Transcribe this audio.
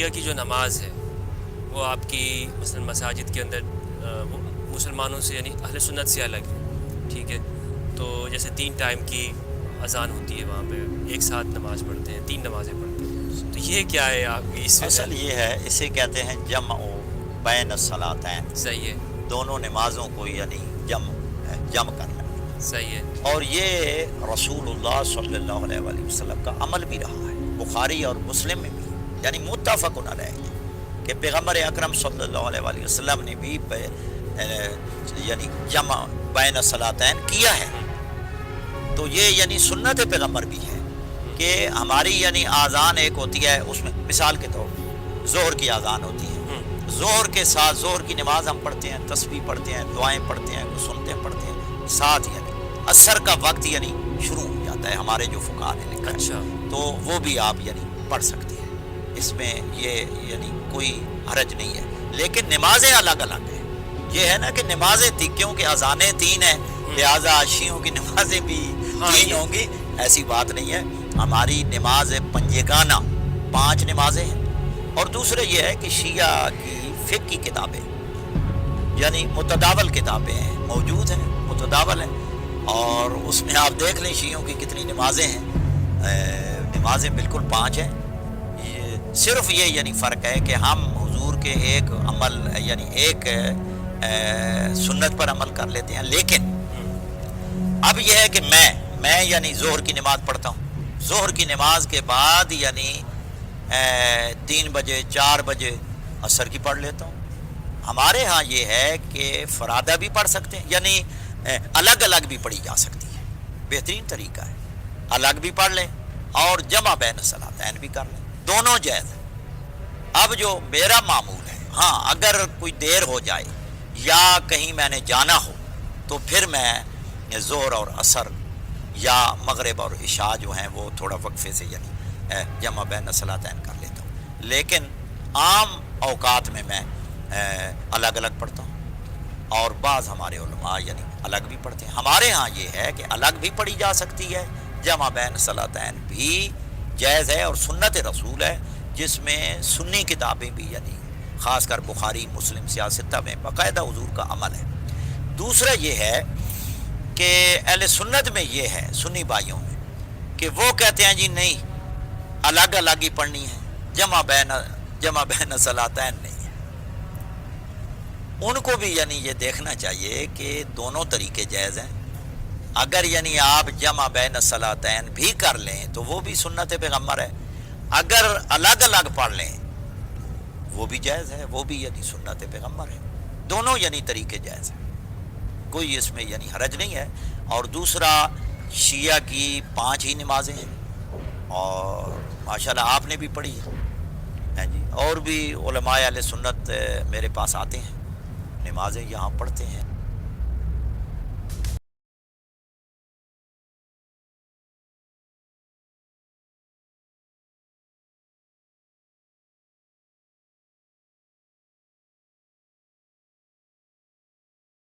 شیعہ کی جو نماز ہے وہ آپ کی مثلا مساجد کے اندر وہ مسلمانوں سے یعنی اہل سنت سے الگ ہے، ٹھیک ہے؟ تو جیسے 3 ٹائم کی اذان ہوتی ہے وہاں پہ، ایک ساتھ نماز پڑھتے ہیں، 3 نمازیں پڑھتے ہیں، تو یہ کیا ہے آپ کی اس اصل یہ ہے، اسے کہتے ہیں جمع بین الصلاتین، صحیح ہے، دونوں نمازوں کو یعنی جمع کرنا. صحیح ہے، اور یہ رسول اللہ صلی اللہ علیہ وآلہ وسلم کا عمل بھی رہا ہے، بخاری اور مسلم میں بھی، یعنی متفق علیہ کہ پیغمبر اکرم صلی اللہ علیہ وآلہ وسلم نے بھی یعنی جمع بین الصلاتین کیا ہے. تو یہ یعنی سنت پیغمبر بھی ہے کہ ہماری یعنی آذان ایک ہوتی ہے، اس میں مثال کے طور پر ظہر کی آذان ہوتی ہے، ظہر کے ساتھ ظہر کی نماز ہم پڑھتے ہیں، تسبیح پڑھتے ہیں، دعائیں پڑھتے ہیں، سنتے پڑھتے ہیں، ساتھ یعنی عصر کا وقت یعنی شروع ہو جاتا ہے، ہمارے جو فقہاء نے لکھا ہے، اچھا، تو وہ بھی آپ یعنی پڑھ سکتے ہیں، اس میں یہ یعنی کوئی حرج نہیں ہے. لیکن نمازیں الگ الگ ہیں. یہ ہے نا کہ نمازیں کیونکہ اذانیں 3 ہیں لہٰذا شیعوں کی نمازیں بھی 3 ہوں گی، ایسی بات نہیں ہے. ہماری نماز پنجگانہ 5 نمازیں ہیں. اور دوسرے یہ ہے کہ شیعہ کی فقہ کی کتابیں یعنی متداول کتابیں موجود ہیں، متداول ہیں، اور اس میں آپ دیکھ لیں شیعوں کی کتنی نمازیں ہیں. نمازیں بالکل 5 ہیں. صرف یہ یعنی فرق ہے کہ ہم حضور کے ایک عمل یعنی ایک سنت پر عمل کر لیتے ہیں. لیکن اب یہ ہے کہ میں یعنی ظہر کی نماز پڑھتا ہوں، ظہر کی نماز کے بعد یعنی 3 بجے 4 بجے عصر کی پڑھ لیتا ہوں. ہمارے ہاں یہ ہے کہ فرادہ بھی پڑھ سکتے ہیں، یعنی الگ الگ بھی پڑھی جا سکتی ہے. بہترین طریقہ ہے، الگ بھی پڑھ لیں اور جمع بین الصلاتین بھی کر لیں، دونوں جائز ہیں. اب جو میرا معمول ہے، ہاں اگر کوئی دیر ہو جائے یا کہیں میں نے جانا ہو تو پھر میں ظہر اور عصر یا مغرب اور عشاء جو ہیں وہ تھوڑا وقفے سے یعنی جمع بین الصلاتین کر لیتا ہوں. لیکن عام اوقات میں الگ الگ پڑھتا ہوں، اور بعض ہمارے علماء یعنی الگ بھی پڑھتے ہیں. ہمارے ہاں یہ ہے کہ الگ بھی پڑھی جا سکتی ہے، جمع بین الصلاتین بھی جائز ہے، اور سنت رسول ہے جس میں سنی کتابیں بھی یعنی خاص کر بخاری مسلم سیاستہ میں باقاعدہ حضور کا عمل ہے. دوسرا یہ ہے کہ اہل سنت میں یہ ہے، سنی بھائیوں میں، کہ وہ کہتے ہیں جی نہیں الگ الگ ہی پڑھنی ہے، جمع بین الصلاتین نہیں ہے. ان کو بھی یعنی یہ دیکھنا چاہیے کہ دونوں طریقے جائز ہیں. اگر یعنی آپ جمع بین الصلاتین بھی کر لیں تو وہ بھی سنت پیغمبر ہے، اگر الگ الگ پڑھ لیں وہ بھی جائز ہے، وہ بھی یعنی سنت پیغمبر ہے. دونوں یعنی طریقے جائز ہیں، کوئی اس میں یعنی حرج نہیں ہے. اور دوسرا شیعہ کی 5 ہی نمازیں ہیں، اور ماشاءاللہ آپ نے بھی پڑھی ہے جی، اور بھی علماء اہل سنت میرے پاس آتے ہیں، نمازیں یہاں پڑھتے ہیں.